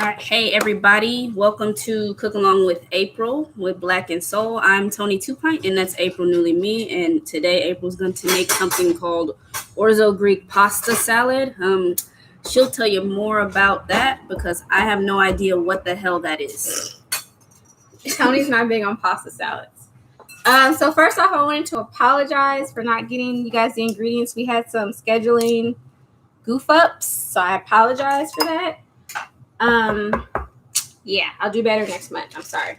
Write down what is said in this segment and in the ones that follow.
All right, hey everybody, welcome to Cook Along with April with Black and Soul. I'm Tony Two Pint, and that's April Newly Me. And today April's going to make something called Orzo Greek pasta salad. She'll tell you more about that because I have no idea what the hell that is. Tony's not big on pasta salads. So first off, I wanted to apologize for not getting you guys the ingredients. We had some scheduling goof ups, so I apologize for that. Yeah, I'll do better next month. I'm sorry.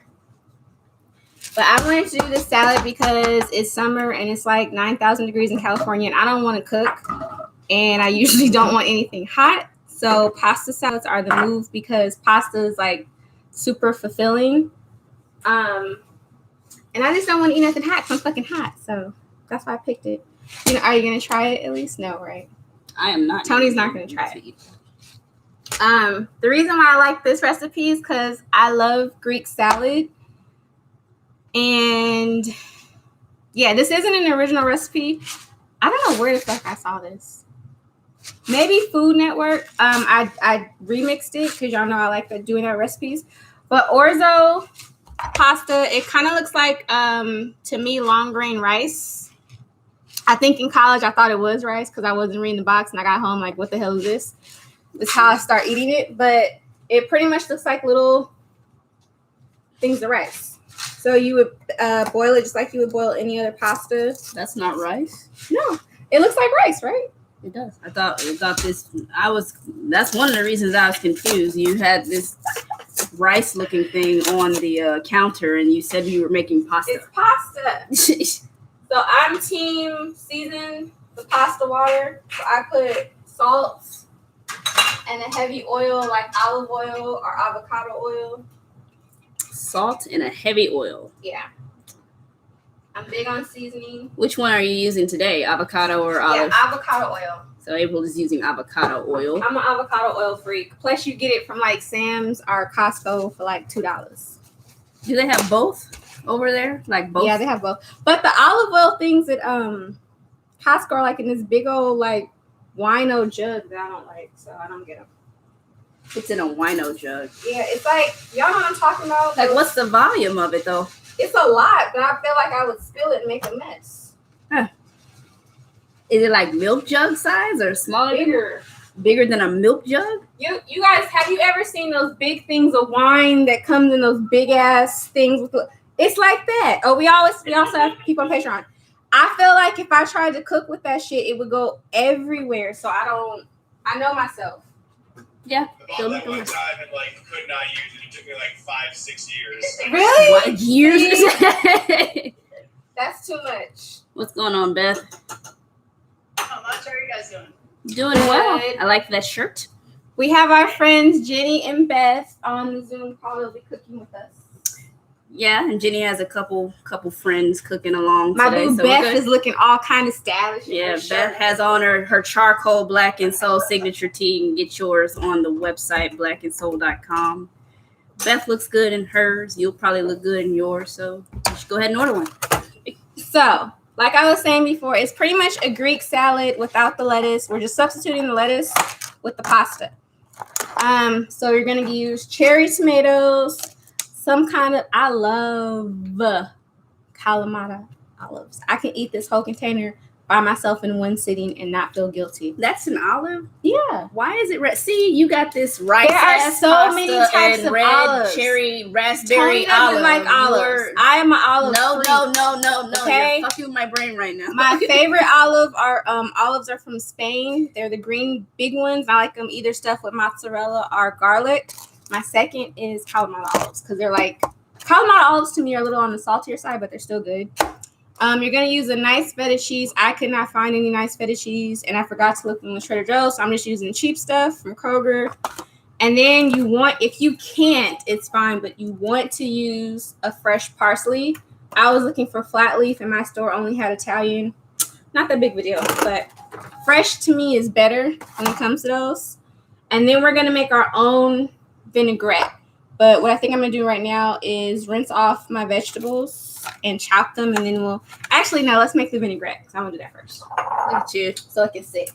But I wanted to do this salad because it's summer and it's like 9,000 degrees in California and I don't want to cook and I usually don't want anything hot. So pasta salads are the move because pasta is like super fulfilling. And I just don't want to eat nothing hot because I'm fucking hot. So that's why I picked it. Are you going to try it at least? No, right? I am not. Tony's not going to try it. The reason why I like this recipe is because I love Greek salad. And yeah, this isn't an original recipe. I don't know where the fuck I saw this. Maybe Food Network. I remixed it because y'all know I like doing that recipes. But Orzo pasta, it kind of looks like, to me, long grain rice. I think in college I thought it was rice because I wasn't reading the box and I got home like, what the hell is this? That's how I start eating it, but it pretty much looks like little things of rice. So you would boil it just like you would boil any other pasta. That's not rice? No, it looks like rice, right? It does. I thought this. That's one of the reasons I was confused. You had this rice-looking thing on the counter, and you said you were making pasta. It's pasta. So I'm team season the pasta water. So I put salt and a heavy oil like olive oil or avocado oil. Salt and a heavy oil. Yeah. I'm big on seasoning. Which one are you using today? Avocado or olive? Yeah, avocado oil. So April is using avocado oil. I'm an avocado oil freak. Plus you get it from like Sam's or Costco for like $2. Do they have both over there? Like both? Yeah, they have both. But the olive oil things at Costco are like in this big old like wino jug that I don't like, so I don't get them. It's in a wino jug. Yeah, it's like, y'all know what I'm talking about? Like, what's the volume of it, though? It's a lot, but I feel like I would spill it and make a mess. Huh. Is it like milk jug size or smaller? Bigger than a milk jug? You guys, have you ever seen those big things of wine that comes in those big ass things? It's like that. Oh, we also have people on Patreon. I feel like if I tried to cook with that shit, it would go everywhere. So I know myself. Yeah. Bought that one time and could not use it. It took me 5-6 years. Really? What, years? That's too much. What's going on, Beth? How much are you guys doing? Doing well. I like that shirt. We have our friends Jenny and Beth on the Zoom call. They'll be cooking with us. Yeah, and Jenny has a couple friends cooking along My today. boo So Beth is looking all kind of stylish. Yeah, Beth has on her charcoal Black and Soul signature tee. You can get yours on the website, blackandsoul.com. Beth looks good in hers. You'll probably look good in yours, so you should go ahead and order one. So, like I was saying before, it's pretty much a Greek salad without the lettuce. We're just substituting the lettuce with the pasta. So you're going to use cherry tomatoes, I love Kalamata olives. I can eat this whole container by myself in one sitting and not feel guilty. That's an olive? Yeah. Why is it red? See, you got this rice. There are so many types and of red olives. Cherry, raspberry Tony doesn't like olives. I am an olive freak. No. Okay? You're fucking with my brain right now. My favorite olives are from Spain. They're the green big ones. I like them either stuffed with mozzarella or garlic. My second is Kalamata olives because they're Kalamata olives to me are a little on the saltier side, but they're still good. You're going to use a nice feta cheese. I could not find any nice feta cheese, and I forgot to look in the Trader Joe's, so I'm just using cheap stuff from Kroger. And then if you can't, it's fine, but you want to use a fresh parsley. I was looking for flat leaf, and my store only had Italian. Not that big of a deal, but fresh to me is better when it comes to those. And then we're going to make our own vinaigrette. But what I think I'm going to do right now is rinse off my vegetables and chop them, and then let's make the vinaigrette because I'm going to do that first. Look at you. So it can sit.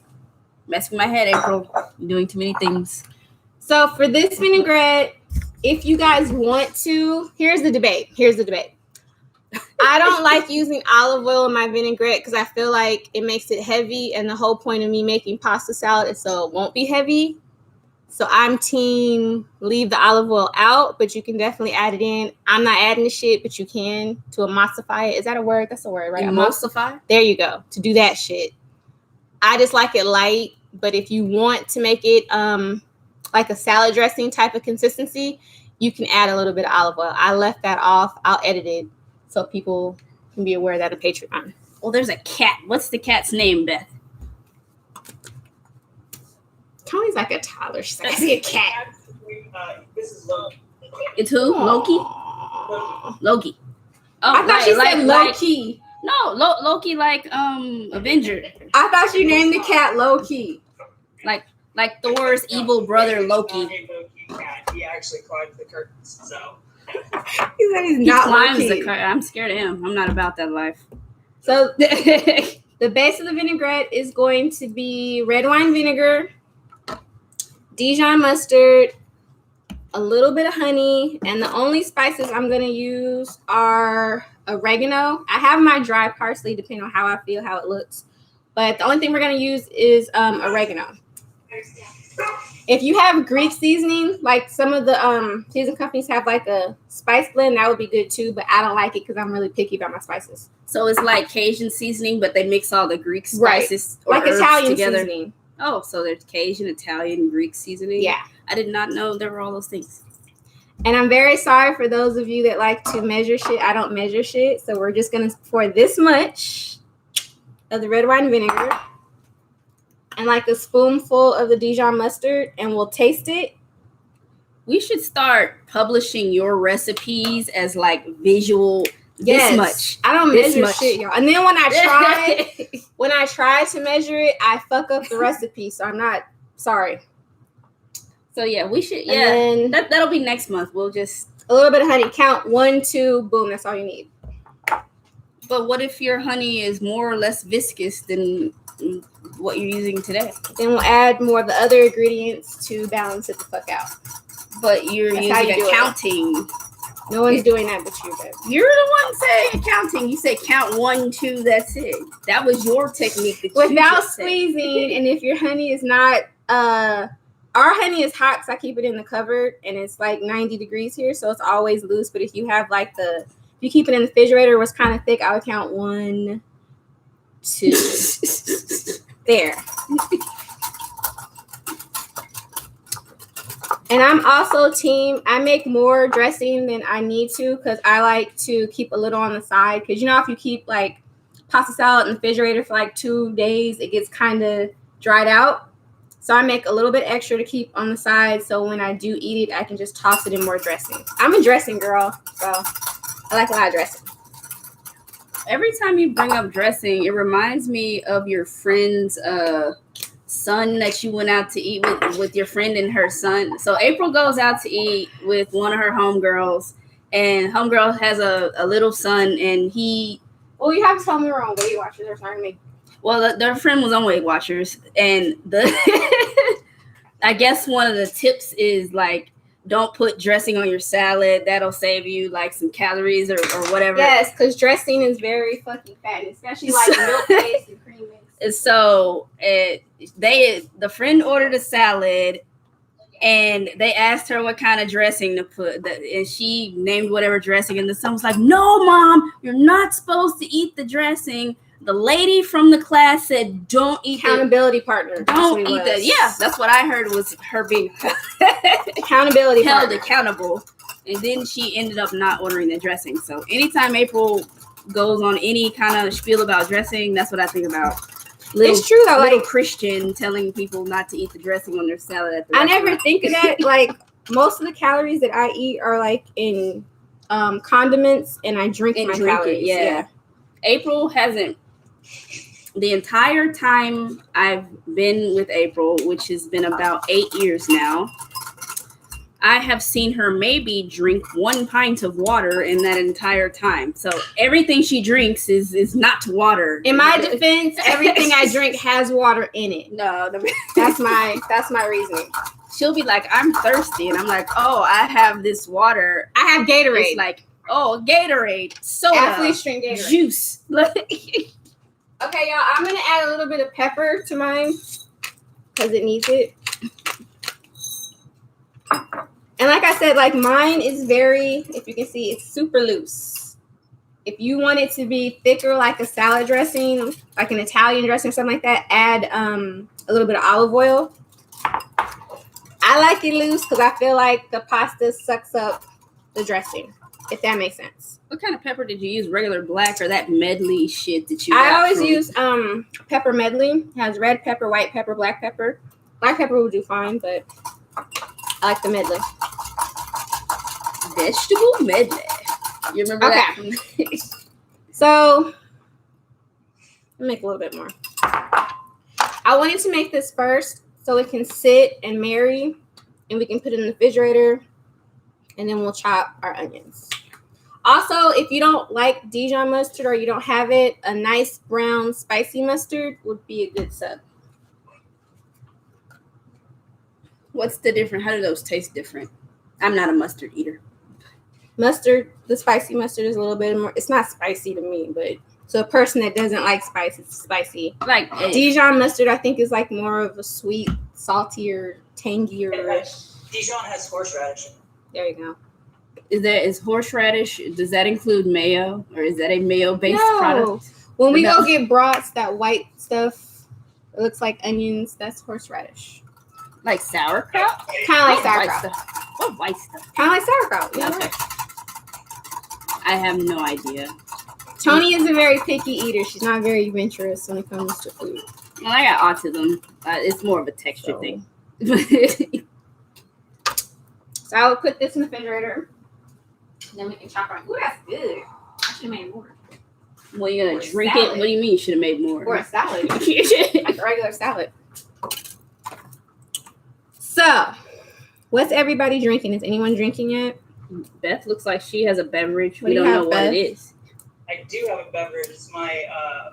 Messing with my head, April. You're doing too many things. So for this vinaigrette, if you guys want to, here's the debate. I don't like using olive oil in my vinaigrette because I feel like it makes it heavy, and the whole point of me making pasta salad is so it won't be heavy. So I'm team leave the olive oil out, but you can definitely add it in. I'm not adding the shit, but you can to emulsify it. Is that a word? That's a word, right? Emulsify? There you go. To do that shit. I just like it light, but if you want to make it like a salad dressing type of consistency, you can add a little bit of olive oil. I left that off. I'll edit it so people can be aware of that on Patreon. Well, there's a cat. What's the cat's name, Beth? Tony's like a toddler. She's like, I see a cat. This is Loki. It's who? Loki? Loki. Oh, I thought she said Loki. No, Loki like Avenger. I thought you named the cat Loki. Like Thor's evil brother Loki. He actually climbs the curtains, so. He said he's He not climbs Loki. the curtain. I'm scared of him. I'm not about that life. So the base of the vinaigrette is going to be red wine vinegar, Dijon mustard, a little bit of honey, and the only spices I'm going to use are oregano. I have my dry parsley depending on how I feel, how it looks. But the only thing we're going to use is oregano. If you have Greek seasoning, like some of the season companies have like a spice blend, that would be good too. But I don't like it because I'm really picky about my spices. So it's like Cajun seasoning, but they mix all the Greek spices or like herbs Italian together. seasoning. Oh, so there's Cajun, Italian, Greek seasoning. Yeah. I did not know there were all those things. And I'm very sorry for those of you that like to measure shit. I don't measure shit. So we're just going to pour this much of the red wine vinegar and like a spoonful of the Dijon mustard, and we'll taste it. We should start publishing your recipes as like visual. Yes. This much. I don't This measure much. shit, y'all. And then when I try to measure it, I fuck up the recipe. So I'm not sorry. So yeah, we should. And Yeah, then that'll be next month. We'll just. a little bit of honey. Count 1, 2, boom. That's all you need. But what if your honey is more or less viscous than what you're using today? Then we'll add more of the other ingredients to balance it the fuck out. But you're That's how you using do it. accounting. No one's doing that but you, babe. You're the one saying accounting. You say count 1, 2. That's it. That was your technique. That you Without just said. squeezing, and if your honey is not, our honey is hot because I keep it in the cupboard, and it's like 90 degrees here, so it's always loose. But if you have like if you keep it in the refrigerator where it's kind of thick, I would count 1, 2. There. And I'm also team, I make more dressing than I need to because I like to keep a little on the side. Because, you know, if you keep like pasta salad in the refrigerator for like 2 days, it gets kind of dried out. So I make a little bit extra to keep on the side. So when I do eat it, I can just toss it in more dressing. I'm a dressing girl, so I like a lot of dressing. Every time you bring up dressing, it reminds me of your friend's son that you went out to eat with your friend and her son. So April goes out to eat with one of her homegirls, and homegirl has a little son, and he. Well, you have to tell me we're on Weight Watchers. They're starting to make. Well, their friend was on Weight Watchers, and I guess one of the tips is like, don't put dressing on your salad. That'll save you like some calories or whatever. Yes, because dressing is very fucking fatty, especially like milk based and cream based. And so the friend ordered a salad, and they asked her what kind of dressing to put, and she named whatever dressing, and the son was like, "No, Mom, you're not supposed to eat the dressing." The lady from the class said, "Don't eat accountability partner. Don't eat that." Yeah, that's what I heard was her being accountability held partner. accountable, and then she ended up not ordering the dressing. So anytime April goes on any kind of spiel about dressing, that's what I think about. It's true though. Little Like Christian telling people not to eat the dressing on their salad at the I restaurant. never think of that. Like most of the calories that I eat are like in condiments, and I drink And my drink it, calories. yeah. April hasn't. The entire time I've been with April, which has been about 8 years now, I have seen her maybe drink 1 pint of water in that entire time. So everything she drinks is not water. In my defense, everything I drink has water in it. No, That's my reasoning. she'll be like, I'm thirsty, and I'm like, oh, I have this water. I have Gatorade. It's like, oh, Gatorade, soda, Athlete string Gatorade. juice. Okay, y'all, I'm gonna add a little bit of pepper to mine because it needs it. And like I said, like mine is very, if you can see, it's super loose. If you want it to be thicker, like a salad dressing, like an Italian dressing or something like that, add a little bit of olive oil. I like it loose because I feel like the pasta sucks up the dressing, if that makes sense. What kind of pepper did you use? Regular black or that medley shit that you I got always from- use pepper medley. It has red pepper, white pepper, black pepper. Black pepper will do fine, but I like the medley. vegetable medley. You remember that? So, I'll make a little bit more. I wanted to make this first so it can sit and marry, and we can put it in the refrigerator, and then we'll chop our onions. Also, if you don't like Dijon mustard or you don't have it, a nice brown spicy mustard would be a good sub. What's the difference? How do those taste different? I'm not a mustard eater. Mustard, the spicy mustard is a little bit more, it's not spicy to me, but to a person that doesn't like spice, it's spicy. Like Dijon mustard, I think, is like more of a sweet, saltier, tangier. Dijon has horseradish. There you go. is horseradish? Does that include mayo, or is that a mayo-based product? When we No. go get brats, that white stuff, it looks like onions. That's horseradish. Like sauerkraut? Kind of like What white sauerkraut. stuff? What white stuff? Kind of like sauerkraut. Yeah. Okay. I have no idea. Tony is a very picky eater. She's not very adventurous when it comes to food. Well, I got autism. It's more of a texture So- thing. So I will put this in the refrigerator. Then we can chop on. Ooh, that's good. I should have made more. Well, you're gonna Or a drink salad. it? What do you mean you should have made more? Or a salad. Like a regular salad. So, what's everybody drinking? Is anyone drinking yet? Beth looks like she has a beverage. What We do you don't have, know what Beth? it is. I do have a beverage. It's my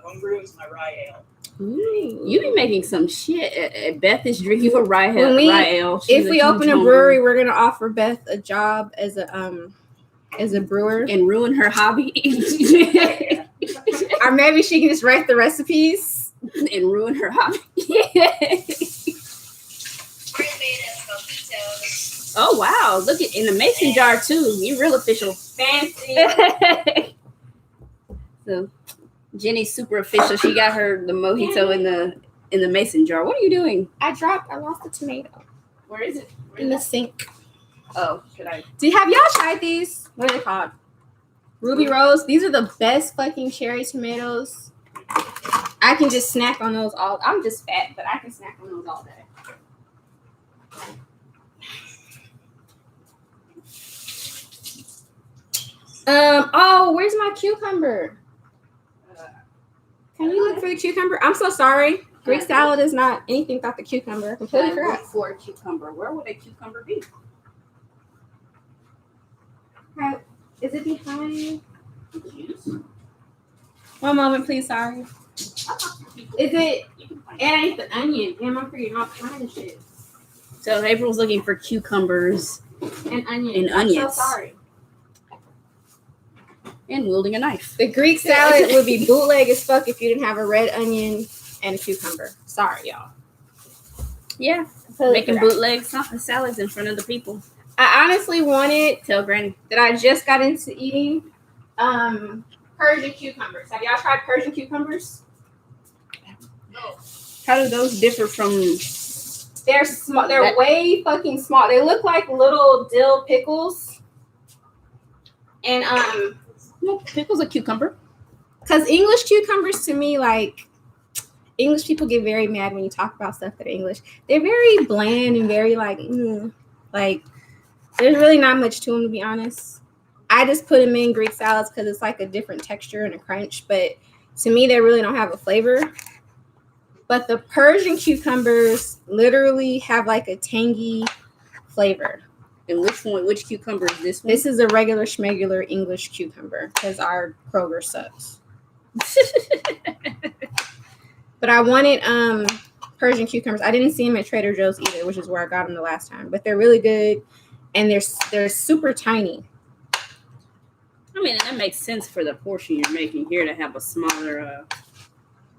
homebrew. It's my rye ale. Ooh, you be making some shit. Beth is drinking a rye When we- ale. She's If we huge open a homebrewer. brewery, we're gonna offer Beth a job as a brewer, and ruin her hobby or maybe she can just write the recipes. and ruin her hobby. Oh wow! Look at in the mason jar too. You real official. Fancy. So Jenny's super official. She got her the mojito in the mason jar. What are you doing? I lost the tomato Where is it? in the sink. Oh, should I? Have y'all tried these? What are they called? Ruby Rose. These are the best fucking cherry tomatoes. I can just snack on those all. I'm just fat, but I can snack on those all day. Oh, where's my cucumber? Can you look for the cucumber? I'm so sorry. Greek salad is not anything without the cucumber. I completely I look forgot. for a cucumber. Where would a cucumber be? Is it behind? One moment, please. Sorry. Is it? It ain't the onion. Damn, I'm forgetting all kinds of shit. So April's looking for cucumbers And onion. And I'm onions. so sorry. and wielding a knife. The Greek salad would be bootleg as fuck if you didn't have a red onion and a cucumber. Sorry, y'all. Yeah, Totally making forgot. bootleg salads in front of the people. I honestly wanted Tell Granny. that I just got into eating Persian cucumbers. Have y'all tried Persian cucumbers? How do those differ from? They're small. They're way fucking small. They look like little dill pickles. And No, pickles a cucumber. because English cucumbers to me, like English people get very mad when you talk about stuff that are English. They're very bland and very like there's really not much to them, to be honest. I just put them in Greek salads because it's like a different texture and a crunch. But to me, they really don't have a flavor. But the Persian cucumbers literally have like a tangy flavor. And which cucumber is this one? This is a regular schmegular English cucumber because our Kroger sucks. But I wanted Persian cucumbers. I didn't see them at Trader Joe's either, which is where I got them the last time. But they're really good, and they're super tiny. I mean, that makes sense for the portion you're making here to have a smaller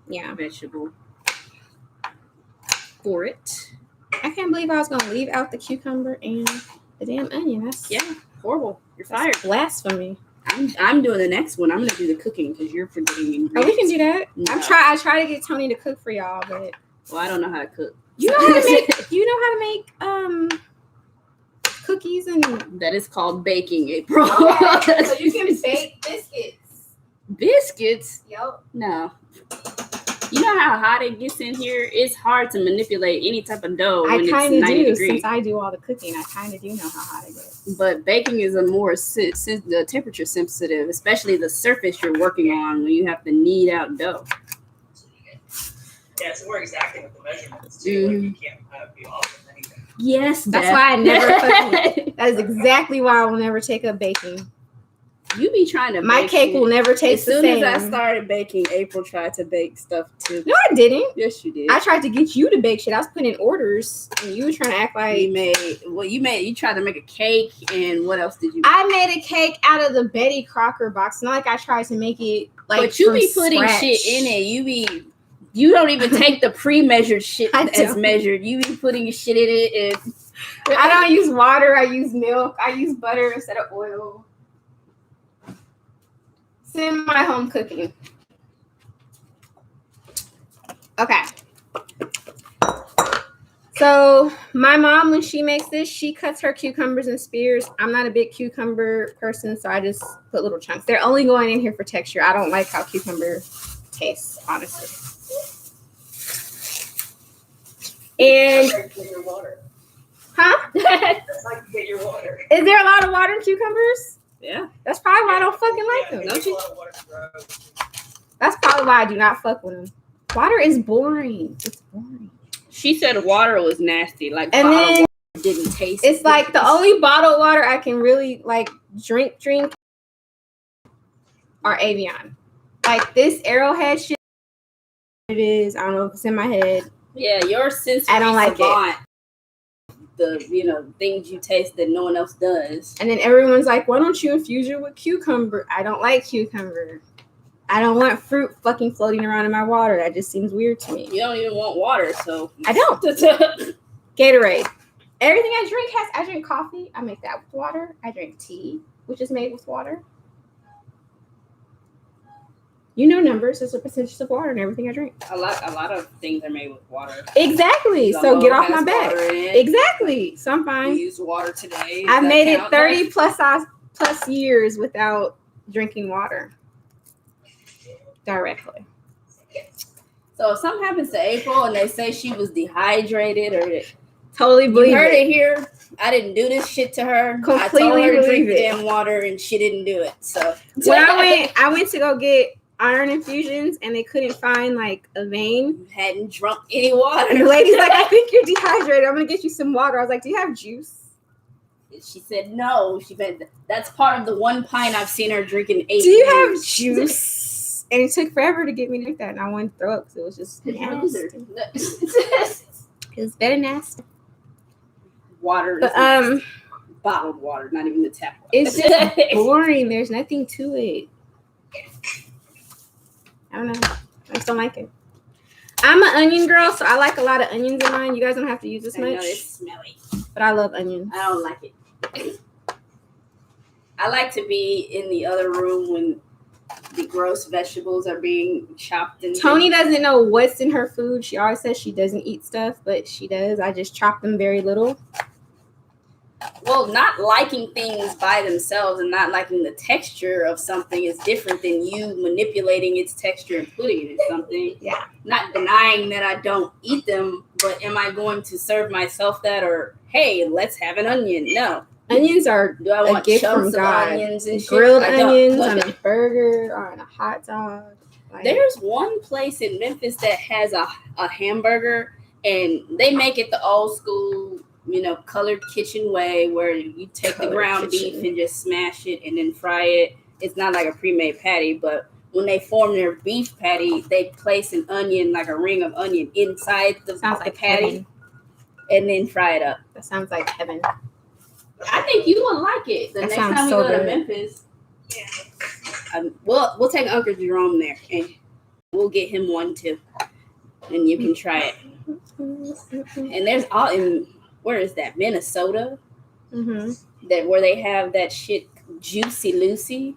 vegetable for it. I can't believe I was gonna leave out the cucumber and the damn onion. That's horrible. You're fired. Blasphemy. I'm doing the next one. I'm gonna do the cooking because you're forgetting. Oh, we can do that. No. I try to get Tony to cook for y'all, but I don't know how to cook. You know how to make. You know how to make cookies and that is called baking, April. Okay, so you can bake biscuits. Biscuits? Yep. No. You know how hot it gets in here? It's hard to manipulate any type of dough when it's 90 degrees. Since I do all the cooking, I kind of do know how hot it gets. But baking is a more the temperature sensitive, especially the surface you're working on when you have to knead out dough. Yeah, it's more exacting with the measurements too. Like you can't be off with anything. Yes, that's why I never cook. That is exactly why I will never take up baking. You be trying to. My cake will never taste the same. As soon as I started baking, April tried to bake stuff too. No, I didn't. Yes, you did. I tried to get you to bake shit. I was putting in orders, and you were trying to act like you tried to make a cake, and what else did you? I made a cake out of the Betty Crocker box. Not like I tried to make it like. But you be putting scratch. shit in it. You don't even take the pre-measured shit as measured. You be putting your shit in it, and I don't use water. I use milk. I use butter instead of oil. My home cooking. Okay. So my mom, when she makes this, she cuts her cucumbers in spears. I'm not a big cucumber person, so I just put little chunks. They're only going in here for texture. I don't like how cucumber tastes, honestly. And Get your water. huh? That's like to get your water. Is there a lot of water in cucumbers? Yeah. That's probably why I don't fucking like them. Don't you? That's probably why I do not fuck with them. Water is boring. It's boring. She said water was nasty. Like, and then water didn't taste. It's like the only bottled water I can really like drink are Avion. Like this Arrowhead shit. It is. I don't know if it's in my head. Yeah, your sensory I don't like it. The things you taste that no one else does. And then everyone's like, why don't you infuse it with cucumber? I don't like cucumber. I don't want fruit fucking floating around in my water. That just seems weird to me. You don't even want water, so I don't. Gatorade. Everything I drink coffee, I make that with water. I drink tea, which is made with water. You know numbers. There's a percentage of water in everything I drink. A lot of things are made with water. Exactly. So get off my back. Exactly. So I'm fine. We used water today. I've made it 30 plus years without drinking water directly. So if something happens to April and they say she was dehydrated or totally believe you heard it here. I didn't do this shit to her. Completely I told her to drink believe it. damn water and she didn't do it. So when I went to go get iron infusions and they couldn't find like a vein. Hadn't drunk any water. And the lady's like, I think you're dehydrated. I'm gonna get you some water. I was like, do you have juice? She said no. She said that's part of the 1 pint I've seen her drinking 8. Do you have juice? And it took forever to get me to drink that, and I wanted to throw up because it was just nasty. It was very nasty. Water, but, bottled water, not even the tap water. It's just boring. There's nothing to it. I don't know. I just don't like it. I'm an onion girl, so I like a lot of onions in mine. You guys don't have to use this much. I know it's smelly, but I love onions. I don't like it. I like to be in the other room when the gross vegetables are being chopped. And Tony doesn't know what's in her food. She always says she doesn't eat stuff, but she does. I just chop them very little. Well, not liking things by themselves and not liking the texture of something is different than you manipulating its texture and putting it in something. Yeah. Not denying that I don't eat them, but am I going to serve myself that or, hey, let's have an onion? No. Onions are Do I want gift chunks from of God. onions and shit? Grilled I don't. onions on a burger or on a hot dog. Like, There's one place in Memphis that has a hamburger and they make it the old school colored kitchen way where you take the Colored ground beef kitchen. and just smash it and then fry it. It's not like a pre-made patty, but when they form their beef patty, they place an onion, like a ring of onion, inside the Sounds like patty heaven. and then fry it up. That sounds like heaven. I think you would like it. The That next sounds time we so go to good. Memphis, Yeah. we'll take Uncle Jerome there and we'll get him one too, and you can try it. And there's all in where is that, Minnesota? Mm-hmm. Where they have that shit, Juicy Lucy.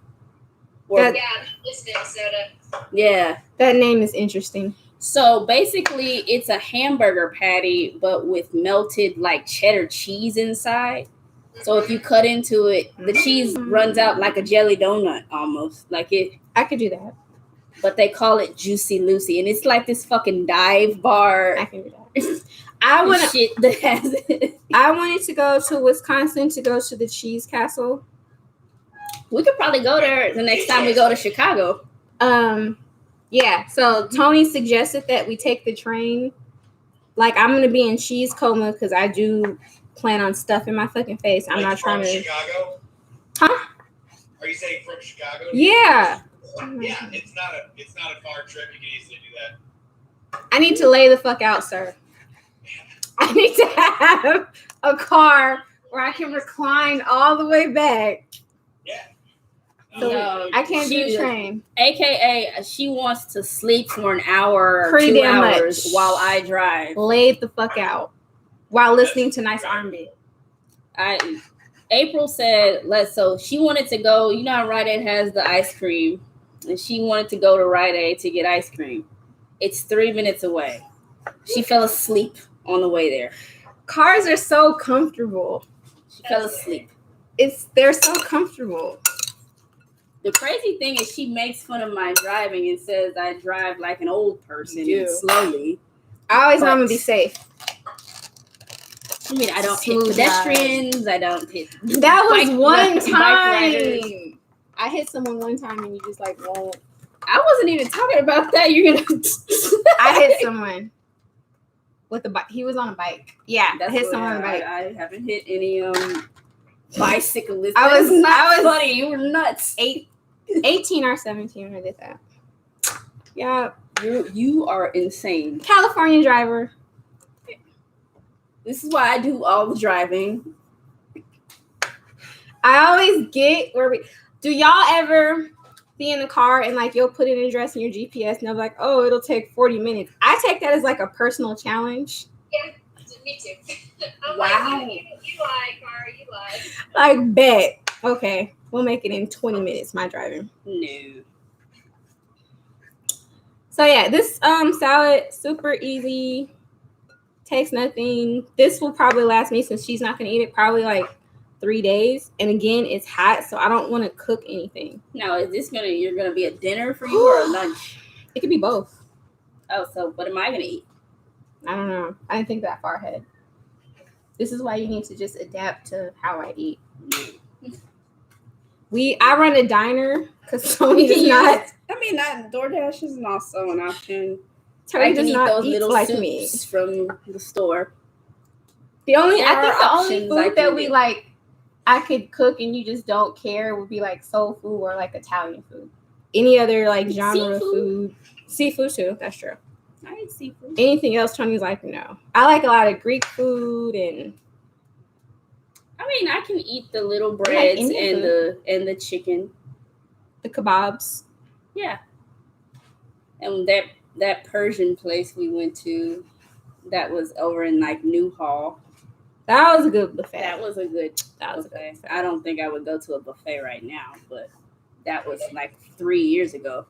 That- Yeah, it's Minnesota. Yeah. That name is interesting. So basically, it's a hamburger patty, but with melted like cheddar cheese inside. So if you cut into it, the cheese runs out like a jelly donut almost, like it. I could do that. But they call it Juicy Lucy, and it's like this fucking dive bar. I can do that. I want to. shit that has it. I wanted to go to Wisconsin to go to the Cheese Castle. We could probably go there the next time we go to Chicago. Yeah. So Tony suggested that we take the train. Like, I'm gonna be in cheese coma because I do plan on stuffing my fucking face. I'm Like not trying from to. Chicago? Huh? Are you saying from Chicago? Yeah. Yeah, it's not a far trip. You can easily do that. I need to lay the fuck out, sir. I need to have a car where I can recline all the way back. Yeah. So No, I can't do she- the train. AKA, she wants to sleep for an hour or Pretty 2 damn hours much. while I drive. Laid the fuck out while listening to nice R&B. April said, so she wanted to go, you know how Rite Aid has the ice cream, and she wanted to go to Rite Aid to get ice cream. It's 3 minutes away. She fell asleep on the way there. Cars are so comfortable. She fell asleep. They're so comfortable. The crazy thing is she makes fun of my driving and says I drive like an old person You and do. slowly. I always know I'm But- gonna be safe. I mean, I don't Smooth hit pedestrians. I don't hit. That was one bike riders. time. I hit someone one time and you just like won't. I wasn't even talking about that. You're gonna. I hit someone with a bike. He was on a bike. Yeah, That's I hit what someone on a bike. I haven't hit any bicyclists. I was funny. You were nuts. 18 or 17 when I did that. Yeah, You are insane. California driver. This is why I do all the driving. I always get where we. Do y'all ever be in the car and like you'll put in an address in your GPS and they'll be like, oh, it'll take 40 minutes. I take that as like a personal challenge. Yeah, me too. I'm Wow. like, you lie, car, you lie. Like, bet. Okay, we'll make it in 20 minutes, my driving. No. So yeah, this salad, super easy. Takes nothing. This will probably last me, since she's not gonna eat it, probably like 3 days. And again, it's hot, so I don't want to cook anything. Now, is this you're gonna be a dinner for you or a lunch? It could be both. Oh, so what am I gonna eat? I don't know. I didn't think that far ahead. This is why you need to just adapt to how I eat. I run a diner because Tony does not. I mean, that DoorDash is also an option. I Tony can does eat not those eat little like soups me. from the store. The only There I think are the only options I food that can we do. like, I could cook and you just don't care, would be like soul food or like Italian food. Any other like genre of food, seafood too. That's true. I eat seafood. Anything else, Tony's like no. I like a lot of Greek food and I mean, I can eat the little like breads Indian and the chicken. the kebabs. Yeah. And that Persian place we went to, that was over in like Newhall. That was a good buffet. That was a good buffet. I don't think I would go to a buffet right now, but that was like 3 years ago,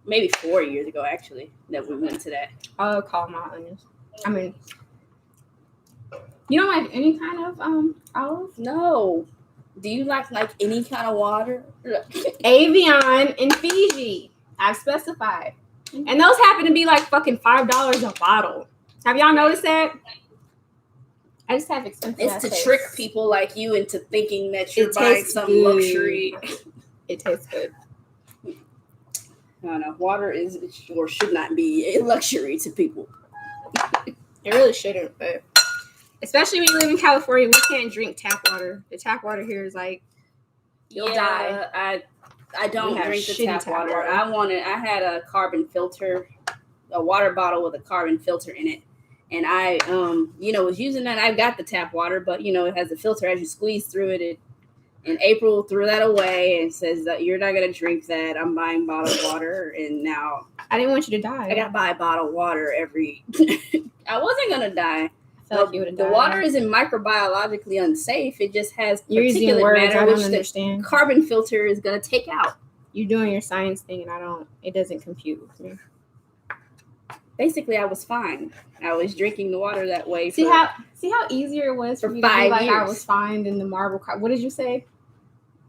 maybe 4 years ago actually, that we went to that. I'll call my onions. I mean, you don't like any kind of olive? No. Do you like any kind of water? Avion and Fiji. I've specified. And those happen to be like fucking $5 a bottle. Have y'all noticed that? I just have expensive. It's ass to taste. trick people like you into thinking that you're It buying tastes some good. luxury. It tastes good. I don't know. Water is or should not be a luxury to people. It really shouldn't, but Especially when you live in California, we can't drink tap water. The tap water here is like you'll die. I don't We have drink the shitty tap tap water. water. I had a carbon filter, a water bottle with a carbon filter in it. And I was using that. I got the tap water, but it has a filter. As you squeeze through it, and April threw that away and says that you're not gonna drink that. I'm buying bottled water, and now I didn't want you to die. I gotta buy bottled water every. I wasn't gonna die. I felt like you would have The died. water isn't microbiologically unsafe. It just has You're using particulate words matter, I don't which the understand. carbon filter is gonna take out. You're doing your science thing, and I don't. It doesn't compute with me. Basically, I was fine. I was drinking the water that way. See how easier it was for me to be 5 like I years. was fine than the marble. What did you say?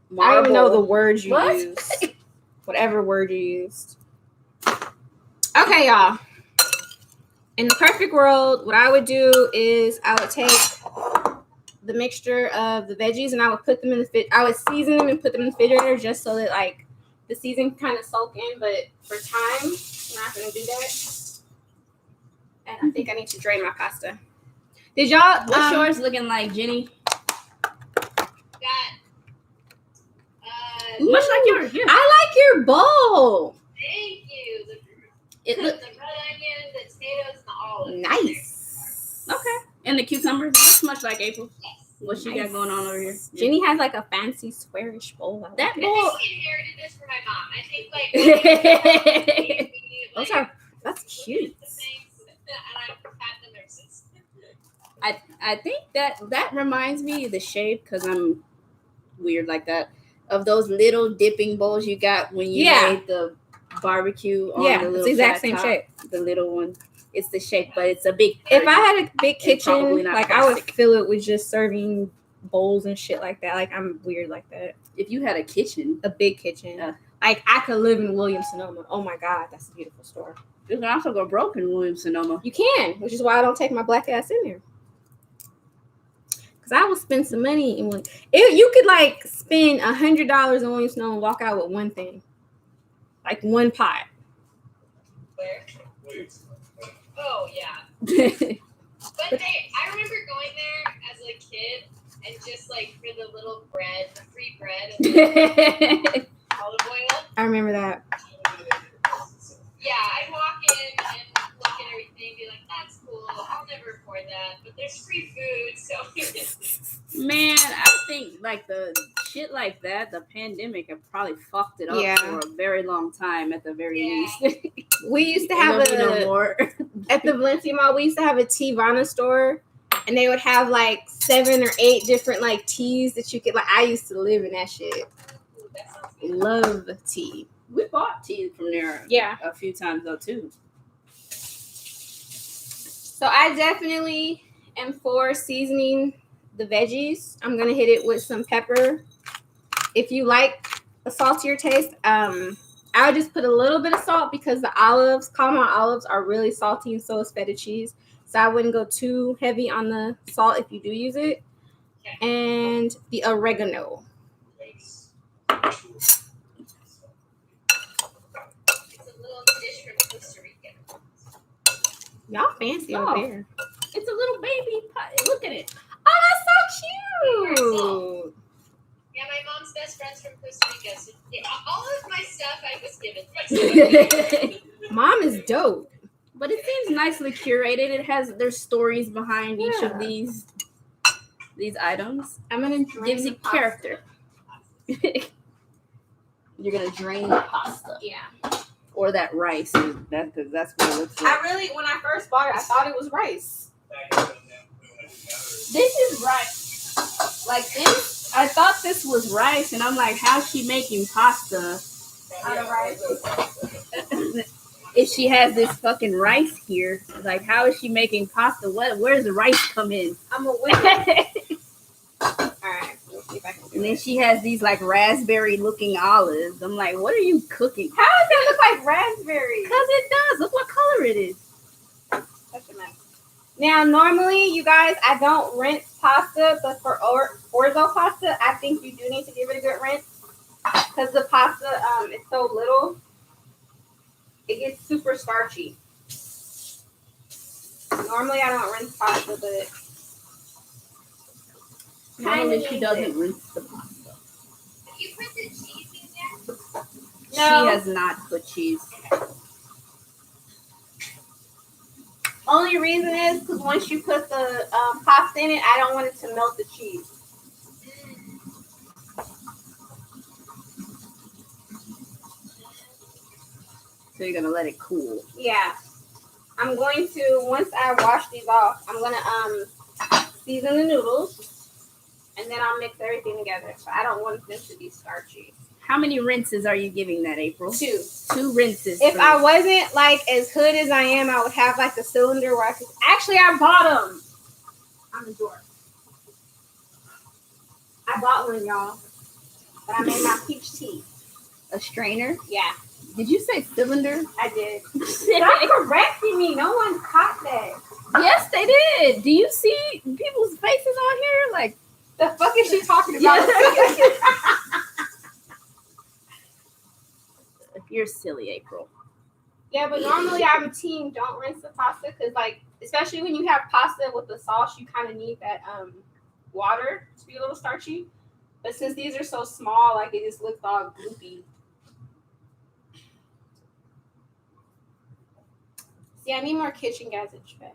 Marble. I don't even know the words you What? used. Whatever word you used. Okay, y'all. In the perfect world, what I would do is I would take the mixture of the veggies and I would put them in the I would season them and put them in the refrigerator just so that like the season kind of soak in. But for time, I'm not gonna do that. And I think I need to drain my pasta. Did y'all? What's yours looking like, Jenny? Got Much like yours. Yeah. I like your bowl. thank you. It The look red onion, the potatoes, and the olives. Nice. okay. And the cucumbers. It looks much like April. Yes. What she got going on over here? Jenny has like a fancy squarish bowl. I like That it. bowl. I think I inherited this from my mom. I think like Those are that's cute. the things, and I had the nurses. I think that reminds me of the shape because I'm weird like that of those little dipping bowls you got when you made the barbecue on Yeah, the it's little the exact flat same top, shape. the little one. It's the shape, but it's a big. If I had a big And probably kitchen, not like I would plastic. fill it with just serving bowls and shit like that. Like I'm weird like that. If you had a kitchen, A big kitchen. Yeah. Like I could live in Williams Sonoma. Oh my God, that's a beautiful store. you can also go broke in Williams Sonoma. You can, which is why I don't take my black ass in there. Cause I will spend some money in one. If you could like spend $100 in Williams Sonoma and walk out with one thing, like one pot. Where? Oh yeah. But I remember going there as a kid and just like for the little bread, the free bread and the olive oil. I remember that. Yeah, I'd walk in and look at everything and be like, that's cool. I'll never afford that. But there's free food, so Man, I think like the shit like that, the pandemic have probably fucked it up Yeah. for a very long time at the very Yeah. least. We used to Ain't have gonna be no more. at the Valencia Mall, we used to have a Teavana store, and they would have like 7 or 8 different like teas that you could like. I used to live in that shit. ooh, that sounds good. Love tea. We bought tea from there Yeah. a few times though too. So I definitely am for seasoning the veggies. I'm gonna hit it with some pepper. If you like a saltier taste, I would just put a little bit of salt because the olives, calamari olives, are really salty, and so is feta cheese. So I wouldn't go too heavy on the salt if you do use it. And the oregano. It's a little dish from Costa Rica. Y'all fancy Oh. over there. It's a little baby pot. Look at it. Oh, that's so cute. Yeah, my mom's best friend's from Costa Rica. So yeah, all of my stuff I was given. Mom is dope. But it seems nicely curated. There's stories behind each Yeah. of these items. I'm gonna drain Gives the you pasta. character. You're gonna drain the pasta Yeah. or that rice. That's what it looks like. When I first bought it, I thought it was rice. This is rice. Like this, I thought this was rice, and I'm like, how's she making pasta Out of rice. if she has this fucking rice here? Like, how is she making pasta? Where does the rice come in? I'm a winner. And All right. Let's see if I can do then it. she has these like raspberry looking olives. I'm like, what are you cooking? How does it look like raspberry? Because it does. Look what color it is. Such a mess. Now, normally, you guys, I don't rinse pasta, but for orzo pasta, I think you do need to give it a good rinse because the pasta is so little, it gets super starchy. Normally, I don't rinse pasta, but Normally she doesn't rinse the pasta. Have you put the cheese in there? She has not put cheese. Only reason is because once you put the pasta in it, I don't want it to melt the cheese. So you're gonna let it cool. Yeah. I'm going to, once I wash these off, I'm going to season the noodles, and then I'll mix everything together. So I don't want them to be starchy. How many rinses are you giving that, April? 2. 2 rinses. If I wasn't like as hood as I am, I would have like a cylinder where I could. Actually, I bought them on the door. I bought one, y'all. But I made my peach tea. A strainer? Yeah, Did you say cylinder? I did. Stop correcting me. No one caught that. Yes, they did. Do you see people's faces on here? Like, The fuck is she talking about? you're silly, April. Yeah, but normally I'm a team. Don't rinse the pasta because, like, especially when you have pasta with the sauce, you kind of need that water to be a little starchy. But since these are so small, like it just looks all gloopy. See, I need more kitchen gadgets, but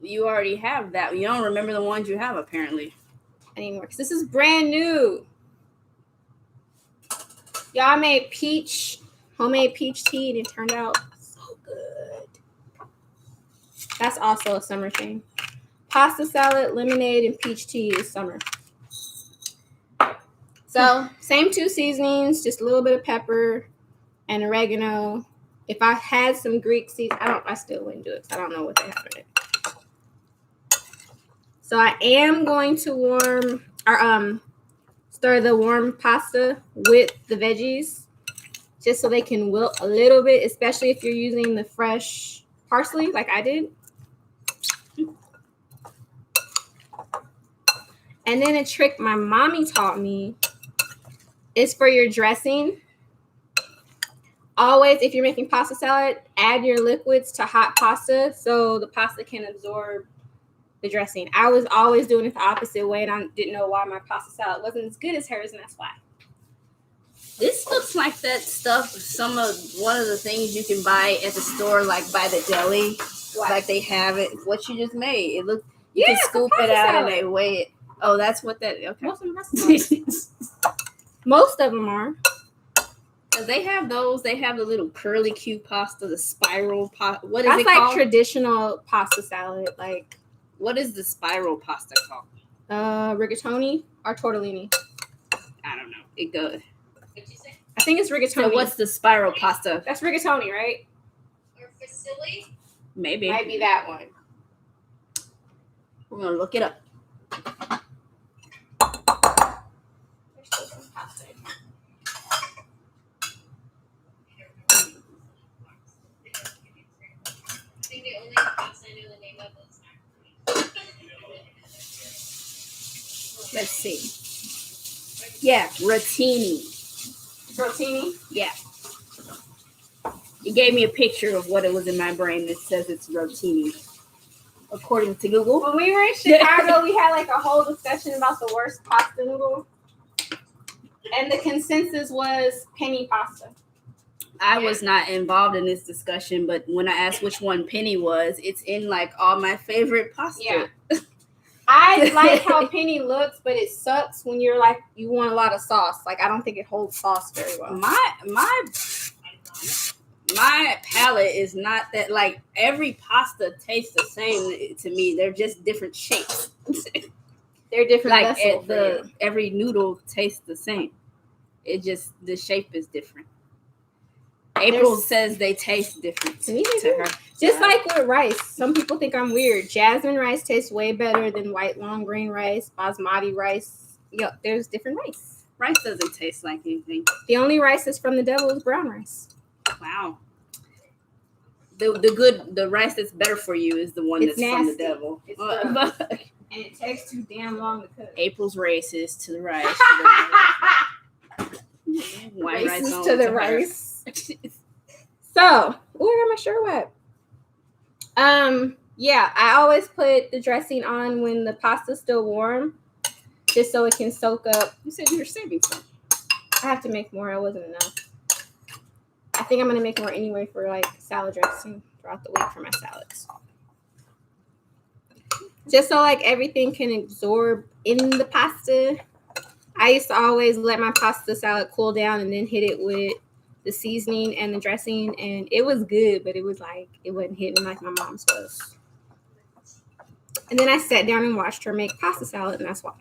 You already have that. You don't remember the ones you have, apparently. I need more because this is brand new. Y'all made homemade peach tea, and it turned out so good. That's also a summer thing. Pasta salad, lemonade, and peach tea is summer. So, same 2 seasonings, just a little bit of pepper and oregano. If I had some Greek seasoning, I still wouldn't do it because I don't know what they have in it. So I am going to stir the warm pasta with the veggies just so they can wilt a little bit, especially if you're using the fresh parsley like I did. And then a trick my mommy taught me is for your dressing. Always, if you're making pasta salad, add your liquids to hot pasta so the pasta can absorb the dressing. I was always doing it the opposite way, and I didn't know why my pasta salad wasn't as good as hers, and that's why. This looks like that stuff, one of the things you can buy at the store, like by the deli. What? Like they have it. What you just made. It looks, you Yeah, can it's a scoop pasta it out salad. and they weigh it. Oh, that's what that, okay. Most of them are. They have those. They have the little curly Q pasta, the spiral pasta. What is That's it like called? traditional pasta salad, like What is the spiral pasta called? rigatoni or tortellini. I don't know. It goes. What'd you say? I think it's rigatoni. So what's the spiral pasta? That's rigatoni, right? Or Facili? Maybe. Might be that one. We're gonna look it up. There's still some pasta in here. I think the only pasta I know the name of is Let's see. Yeah, rotini. Rotini. Yeah. It gave me a picture of what it was in my brain that says it's rotini, according to Google. When we were in Chicago, we had like a whole discussion about the worst pasta noodle. And the consensus was penny pasta. I was not involved in this discussion, but when I asked which one penny was, it's in like all my favorite pasta. Yeah. I like how penny looks, but it sucks when you're like, you want a lot of sauce. Like, I don't think it holds sauce very well. My palate is not that, like, every pasta tastes the same to me. They're just different shapes. They're different Like vessels. every noodle tastes the same. It just, the shape is different. April says they taste different To me, to they do. her. Just like with rice. Some people think I'm weird. Jasmine rice tastes way better than white long grain rice, basmati rice. Yeah, there's different rice. Rice doesn't taste like anything. The only rice that's from the devil is brown rice. Wow. The rice that's better for you is the one It's that's from the nasty. devil. It's gross. And it takes too damn long to cook. April's racist to the rice. White rice Racist on to the her. rice. So, I got my shirt wet. Yeah, I always put the dressing on when the pasta's still warm. just so it can soak up. You said you were saving some. I have to make more. It wasn't enough. I think I'm gonna make more anyway for like salad dressing throughout the week for my salads. Just so like everything can absorb in the pasta. I used to always let my pasta salad cool down and then hit it with the seasoning and the dressing, and it was good, but it was like it wasn't hitting like my mom's was. And then I sat down and watched her make pasta salad, and that's why.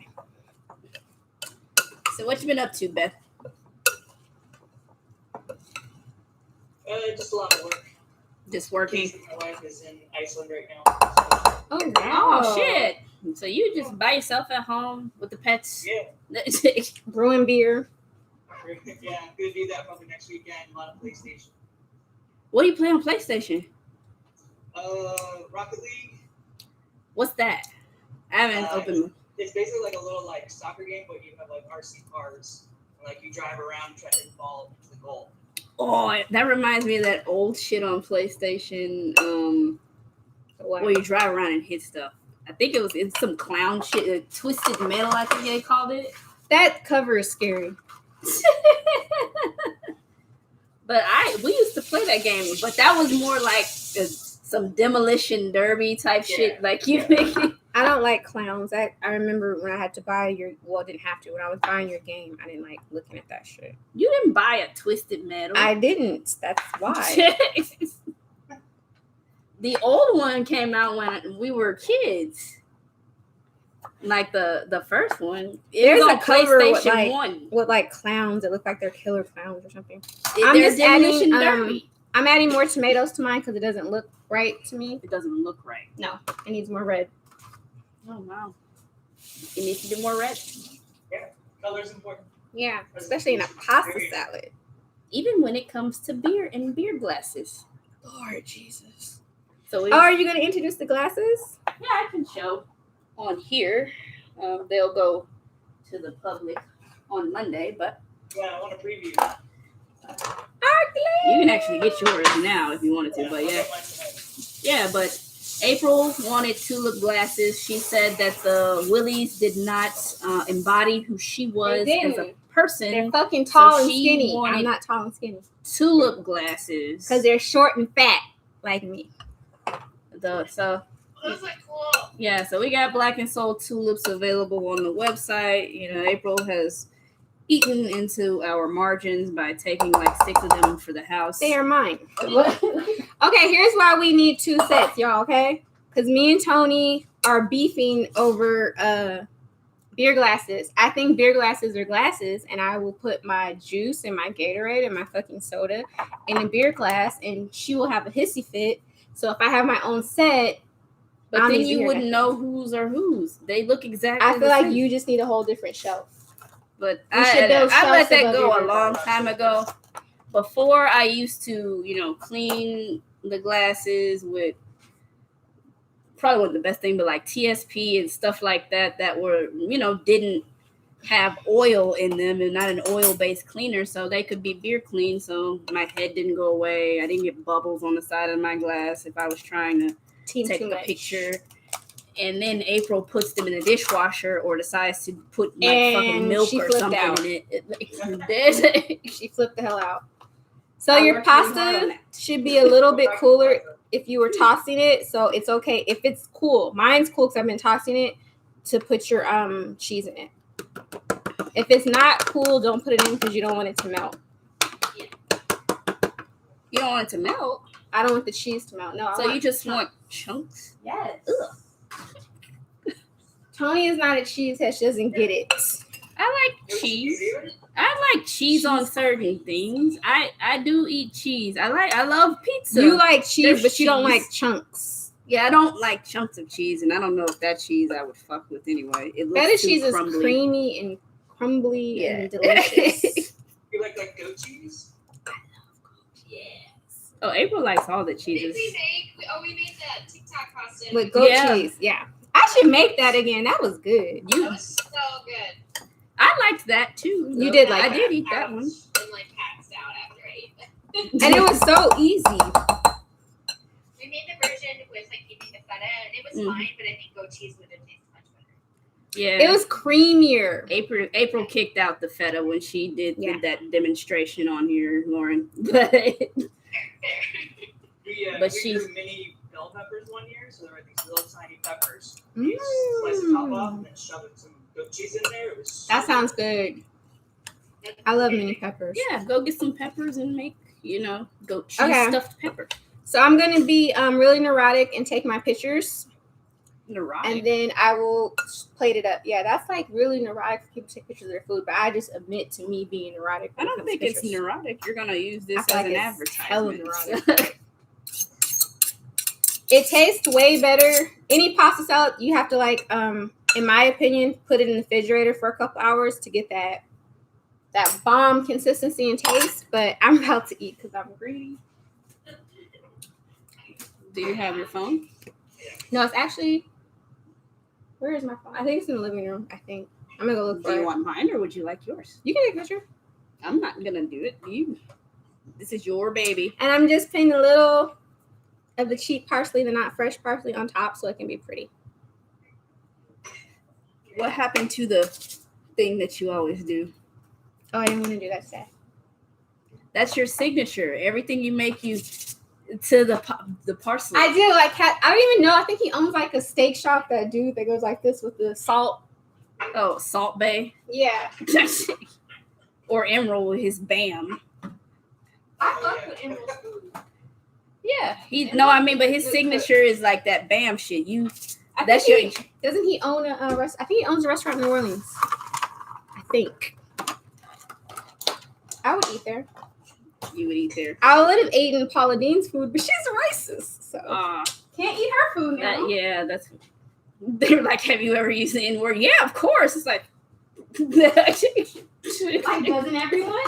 So what you been up to, Beth? Just a lot of work. Just working. My wife is in Iceland right now. So, Oh wow! Oh shit! So you just by yourself at home with the pets? yeah. Brewing beer. Yeah, I'm gonna do that probably next weekend on PlayStation. What do you play on PlayStation? Rocket League. What's that? I haven't opened. It's basically like a little like soccer game, but you have like RC cars. And, like you drive around, try to hit the ball to the goal. Oh, that reminds me of that old shit on PlayStation. Where you drive around and hit stuff. I think it's some clown shit, Twisted Metal. I think they called it. That cover is scary. But we used to play that game, but that was more like some demolition derby type shit. Like you making. I don't like clowns. I remember when I had to buy didn't have to. When I was buying your game, I didn't like looking at that shit. You didn't buy a Twisted Metal. I didn't. That's why. The old one came out when we were kids. Like the first one. There's was a on cover with PlayStation like, 1. with like clowns that look like they're killer clowns or something. There's demolition derby. I'm adding more tomatoes to mine because it doesn't look right to me. It doesn't look right. No, it needs more red. Oh wow. It needs to be more red. Color's important. Yeah, especially in a pasta salad. Even when it comes to beer and beer glasses. Lord Jesus. So are you going to introduce the glasses? Yeah, I can show on here. They'll go to the public on Monday, but Yeah, I want to preview. you can actually get yours now if you wanted to. But yeah, but April wanted tulip glasses. She said that the Willies did not embody who she was as a person. They're fucking tall So and she skinny. wanted- I'm not tall and skinny. Tulip glasses. Because they're short and fat like me. So Those look cool. yeah, so we got Black and Soul tulips available on the website. You know, April has eaten into our margins by taking like 6 of them for the house. They are mine. Okay, here's why we need 2 sets, y'all, okay? Because me and Tony are beefing over beer glasses. I think beer glasses are glasses, and I will put my juice and my Gatorade and my fucking soda in a beer glass, and she will have a hissy fit. So if I have my own set, But I'll then need to you hear wouldn't that. know whose are whose. They look exactly I feel the like same. you just need a whole different shelf. But You should build I let shelves that above go your a long time ago. Before I used to, clean the glasses with probably wasn't the best thing, but like TSP and stuff like that were, didn't have oil in them and not an oil-based cleaner, so they could be beer clean. So my head didn't go away. I didn't get bubbles on the side of my glass if I was trying to take a picture. And then April puts them in the dishwasher or decides to put like fucking milk she or flipped something out. in it. She flipped the hell out. So I your worked really hard on pasta that. should be a little bit cooler if you were tossing it. So it's okay if it's cool. Mine's cool because I've been tossing it to put your cheese in it. If it's not cool, don't put it in because you don't want it to melt. You don't want it to melt, I don't want the cheese to melt. No, so you just want chunks. yes. Ugh. Tony is not a cheesehead. She doesn't get it. I like cheese. I like cheese on certain things. I do eat cheese. I love pizza. You like cheese, There's but you don't cheese. like chunks. Yeah, I don't like chunks of cheese, and I don't know if that cheese I would fuck with anyway. It looks Feta too cheese crumbly. is creamy and crumbly Yeah. and delicious. You like goat cheese? Yes. Oh, April likes all the Did cheeses. we made that TikTok pasta. With goat Yeah. cheese, yeah. I should make that again. That was good. That was so good. I liked that too. You did like I that. did eat that one. And like passed out after I ate it. And it was so easy. We made the version with like keeping the feta, and it was Mhm. fine, but I think goat cheese would have tasted much better. Yeah. It was creamier. April kicked out the feta when she did Yeah. that demonstration on here, Lauren. But We she's grew mini bell peppers one year, so they were these little tiny peppers. Mm. You slice the top off and then shove some goat cheese in there. It was That sounds good. I love mini peppers. yeah, go get some peppers and make goat cheese Okay. stuffed pepper. So I'm gonna be really neurotic and take my pictures, Neurotic. and then I will plate it up. Yeah, that's like really neurotic for people to take pictures of their food, but I just admit to me being neurotic. I don't think it's neurotic. You're gonna use this I as feel an like it's hella advertisement. neurotic. It tastes way better. Any pasta salad, you have to like, in my opinion, put it in the refrigerator for a couple hours to get that bomb consistency and taste. But I'm about to eat because I'm greedy. Do you have your phone? No, it's actually. Where is my phone? I think it's in the living room. I think I'm gonna go look for Do you it. want mine or would you like yours? You can take a picture. I'm not gonna do it. This is your baby. And I'm just putting a little of the cheap parsley, the not fresh parsley, on top so it can be pretty. What happened to the thing that you always do? Oh, I didn't want to do that today. That's your signature. Everything you make you to the parsley. I do. Like, I don't even know. I think he owns like a steak shop. That dude that goes like this with the salt. Oh, Salt Bay. Yeah. Or Emerald with his BAM. I fuck with Emerald's food. Yeah, but his signature is like that BAM shit. Doesn't he own a restaurant? I think he owns a restaurant in New Orleans. I think. I would eat there. You would eat there. I would have eaten Paula Dean's food, but she's racist, so can't eat her food now. That's. They're like, have you ever used the N word? Yeah, of course. It's like. Like, doesn't everyone?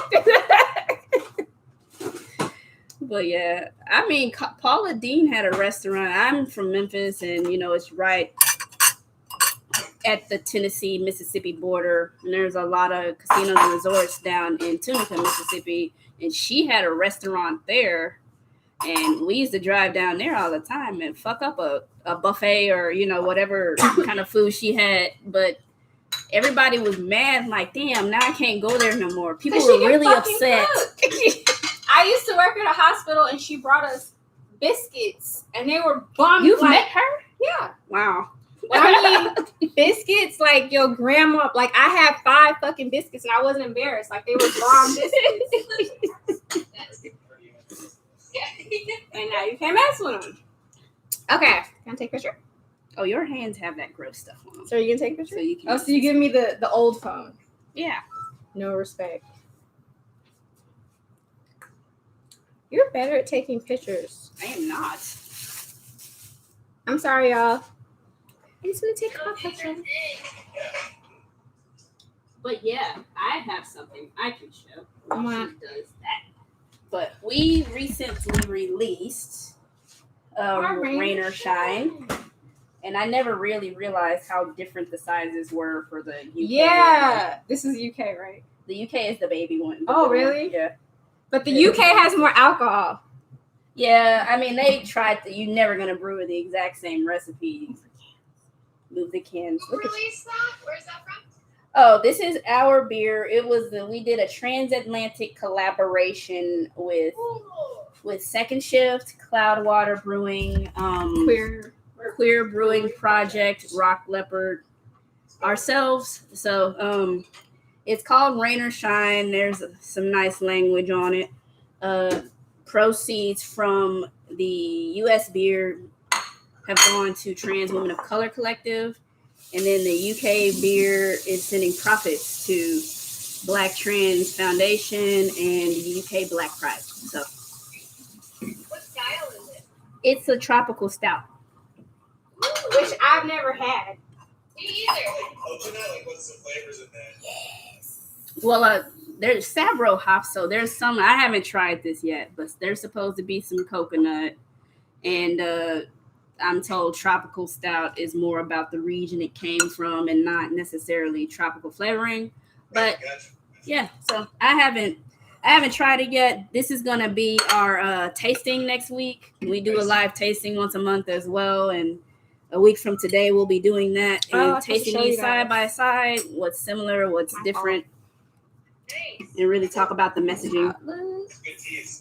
But yeah, I mean, Paula Dean had a restaurant. I'm from Memphis, and it's right at the Tennessee-Mississippi border. And there's a lot of casinos and resorts down in Tunica, Mississippi. And she had a restaurant there, and we used to drive down there all the time and fuck up a buffet or whatever kind of food she had. But everybody was mad, like, damn, now I can't go there no more. People were really upset. I used to work at a hospital, and she brought us biscuits, and they were bomb. You've met her? Yeah. Wow. I mean, biscuits like your grandma. Like, I had 5 fucking biscuits, and I wasn't embarrassed. Like, they were bomb biscuits. And now you can't mess with them. Okay. Can I take a picture? Oh, your hands have that gross stuff on them. So you can take a picture? So you can. Oh, so you give me the old phone. Yeah. No respect. You're better at taking pictures. I am not. I'm sorry, y'all. I just want to take a picture. But yeah, I have something I can show. Come She on. does that. But we recently released Rain or Shine. And I never really realized how different the sizes were for the UK. Yeah. This is UK, right? The UK is the baby one. Oh, really? Yeah. But the UK has more alcohol. Yeah, I mean, they tried you're never going to brew with the exact same recipe. Move the cans. Who released that? Where's that from? Oh, this is our beer. It was we did a transatlantic collaboration with Second Shift, Cloudwater Brewing, Queer Brewing Project, Rock Leopard, ourselves. So it's called Rain or Shine. There's some nice language on it. Proceeds from the U.S. beer have gone to Trans Women of Color Collective. And then the UK beer is sending profits to Black Trans Foundation and the UK Black Pride. So, What style is it? it's a tropical stout. Which I've never had. Me either. Coconut, like what's the flavors in that? Yes. Well, there's Sabro hops, so there's some. I haven't tried this yet, but there's supposed to be some coconut, and I'm told tropical stout is more about the region it came from and not necessarily tropical flavoring. But yeah, so I haven't tried it yet. This is gonna be our tasting next week. We do a live tasting once a month as well, and a week from today, we'll be doing that Oh, I and have to tasting show you these side by guys. side. What's similar, what's My different, Nice. and really talk about the messaging. Good teas.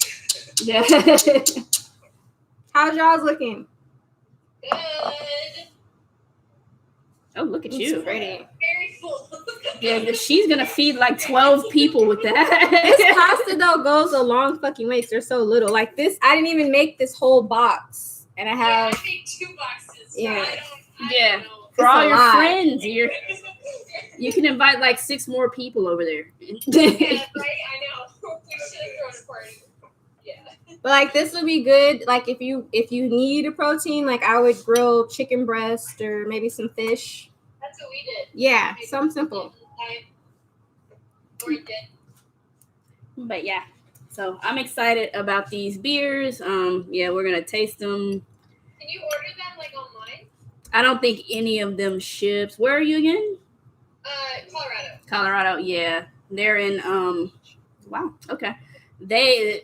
Yeah. How's y'all's looking? Good. Oh, look at It's you. pretty. Very full. Yeah, but she's gonna feed like 12 people with This that. pasta though goes a long fucking way. 'Cause they're so little. Like this, I didn't even make this whole box, and I Yeah, have. I made 2 boxes. So Yeah. I Yeah. don't know. For It's all a your lot. friends, you can invite like 6 more people over there. Yeah, right? I know. We should have thrown a party. Yeah. But like this would be good. Like if you need a protein, like I would grill chicken breast or maybe some fish. That's what we did. Yeah, something simple. Or did. But yeah, so I'm excited about these beers. Yeah, we're gonna taste them. Can you order them like online? I don't think any of them ships. Where are you again? Colorado. Colorado. Yeah, they're in. Wow. Okay.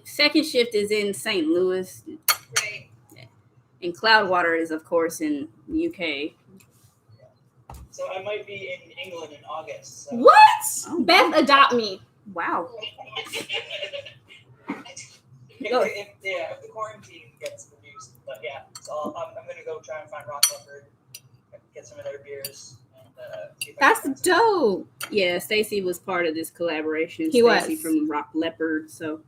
Second shift is in St. Louis, Right. and Cloudwater is of course in UK. So I might be in England in August. So. What? Oh, Beth, adopt me. Wow. If the quarantine gets reduced, but yeah, so I'm gonna go try and find Rock Leopard, get some of their beers. And, see if I can That's find some. dope. Yeah, Stacy was part of this collaboration. He Stacy was. from Rock Leopard. So,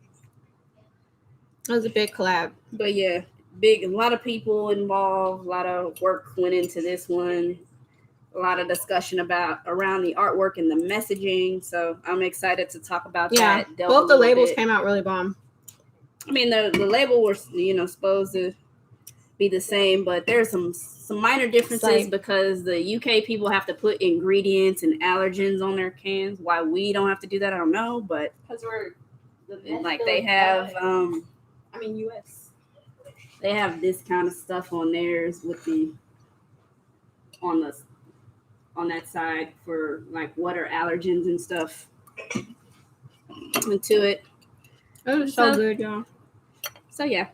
That was a big collab. but yeah, a lot of people involved. A lot of work went into this one. A lot of discussion around the artwork and the messaging. So I'm excited to talk about Yeah, that. delve both a the little labels bit. came out really bomb. I mean, the label was supposed to be the same, but there's some minor differences Like- because the UK people have to put ingredients and allergens on their cans. Why we don't have to do that, I don't know. But Because we're like they have, US. they have this kind of stuff on theirs with the on that side for like what are allergens and stuff into it. It was so So- good, y'all. So yeah,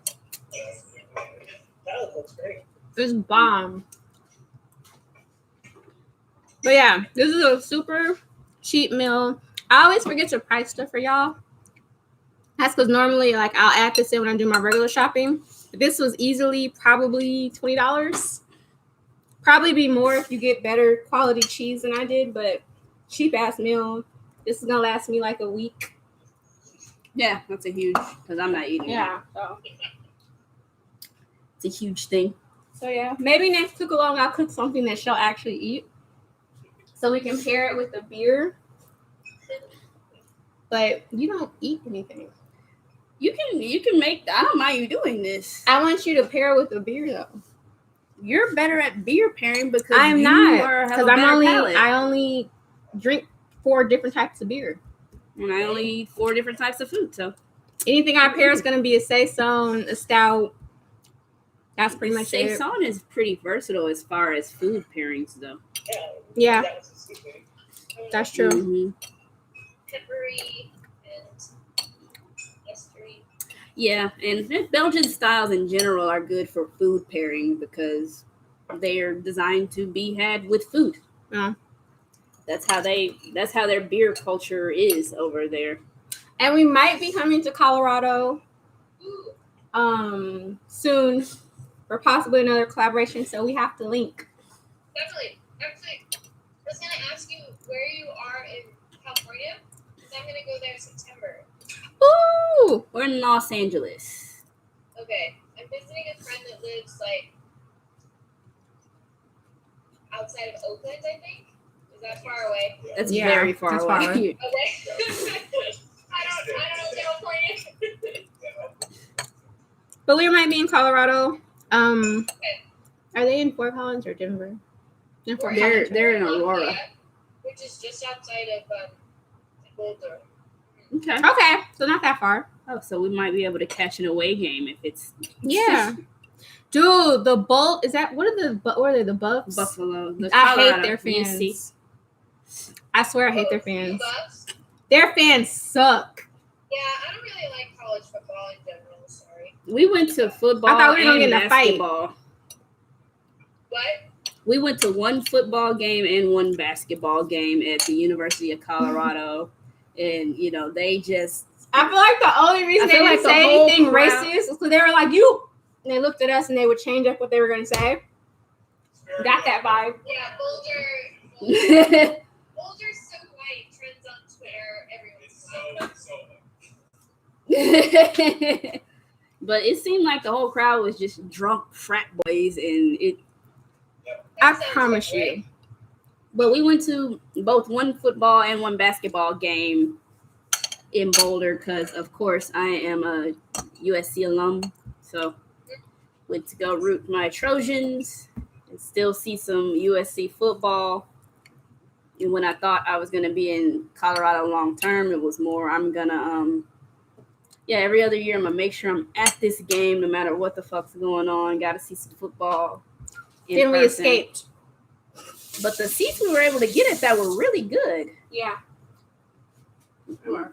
That looks great. It was bomb. But yeah, this is a super cheap meal. I always forget to price stuff for y'all. That's because normally, like, I'll add this in when I do my regular shopping. This was easily probably $20. Probably be more if you get better quality cheese than I did, but cheap ass meal. This is gonna last me like a week. yeah, that's a huge because I'm not eating. it. So It's a huge thing. yeah, maybe next cook along I'll cook something that she'll actually eat, so we can pair it with the beer. But you don't eat anything. You can make. I don't mind you doing this. I want you to pair it with the beer though. You're better at beer pairing because I'm you not have because a better palate. I only drink 4 different types of beer. and I only eat 4 different types of food. So Anything I pair is gonna be a saison, a stout. That's pretty much it. saison is pretty versatile as far as food pairings, though. Yeah. That was a seafood. That's true. Mhm. Peppery and estery. Yeah, and Belgian styles in general are good for food pairing because they are designed to be had with food. Yeah. That's how their beer culture is over there. And we might be coming to Colorado Ooh, soon for possibly another collaboration. So we have to link. definitely. Actually, I was gonna ask you where you are in California because I'm gonna go there in September. Ooh! We're in Los Angeles. Okay, I'm visiting a friend that lives like outside of Oakland, I think. Is that far away? That's Yeah, very far that's away. far away. Okay. I don't know California. But we might be in Colorado. Are they in Fort Collins or Denver? In Fort Collins, right? They're in Aurora. Lafayette, which is just outside of Boulder. Okay. Okay, so not that far. Oh, so we might be able to catch an away game if it's Yeah. Dude, the Bolt, what are they, the Buffs? Buffalo. The I hate Colorado, their you fans. see. I swear I hate their You fans. Buffs? Their fans suck. Yeah, I don't really like college football in general. Sorry. We went to football I thought we were gonna and get in a fight. basketball. What? We went to one football game and one basketball game at the University of Colorado, and they just. I feel like the only reason they didn't say anything racist is because they were like, you. And they looked at us and they would change up what they were going to say. Got that vibe. Yeah, Boulder's so white. Trends on Twitter. Everyone's So. But it seemed like the whole crowd was just drunk frat boys, and it. I promise you. But we went to both one football and one basketball game in Boulder because, of course, I am a USC alum. So went to go root my Trojans and still see some USC football. And when I thought I was going to be in Colorado long term, it was more I'm going to, every other year I'm going to make sure I'm at this game no matter what the fuck's going on. Got to see some football. Then we escaped. But the seats we were able to get at that were really good. Yeah. Cool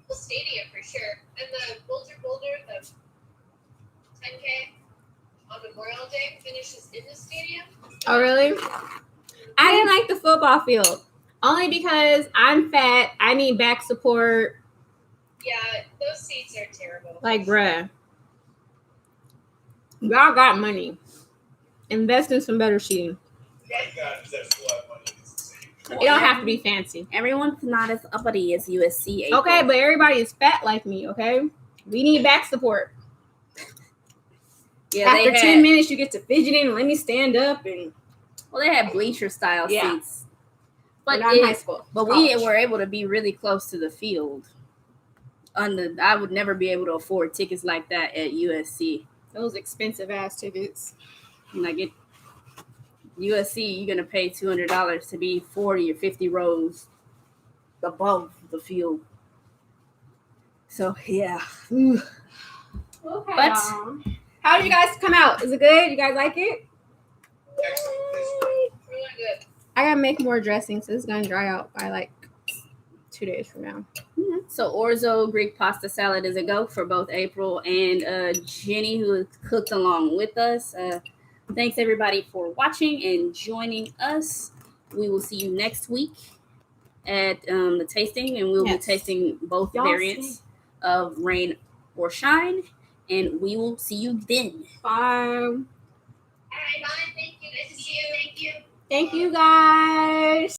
stadium for sure. And the Boulder, the 10K on Memorial Day finishes in the stadium. Oh, really? I didn't like the football field. Only because I'm fat. I need back support. Yeah, those seats are terrible. Like, bruh. Y'all got money. Invest in some better seating. It don't have to be fancy. Everyone's not as uppity as USC. April. Okay, but everybody is fat like me, okay? We need back support. Yeah, After 10 minutes, you get to fidgeting and let me stand up. And well, they had bleacher style seats. But not in high school. But we were able to be really close to the field. I would never be able to afford tickets like that at USC. Those expensive ass tickets. Like USC, you're gonna pay $200 to be 40 or 50 rows above the field. So yeah. Okay. But how did you guys come out? Is it good? You guys like it? Really good. I gotta make more dressing, so it's gonna dry out by like 2 days from now. So Orzo Greek pasta salad is a go for both April and Jenny, who has cooked along with us. Thanks everybody for watching and joining us. We will see you next week at the tasting, and we'll be tasting both variants of Rain or Shine, and we will see you then. Bye. All right, bye. Thank you. Nice to see you. Thank you. Thank you guys.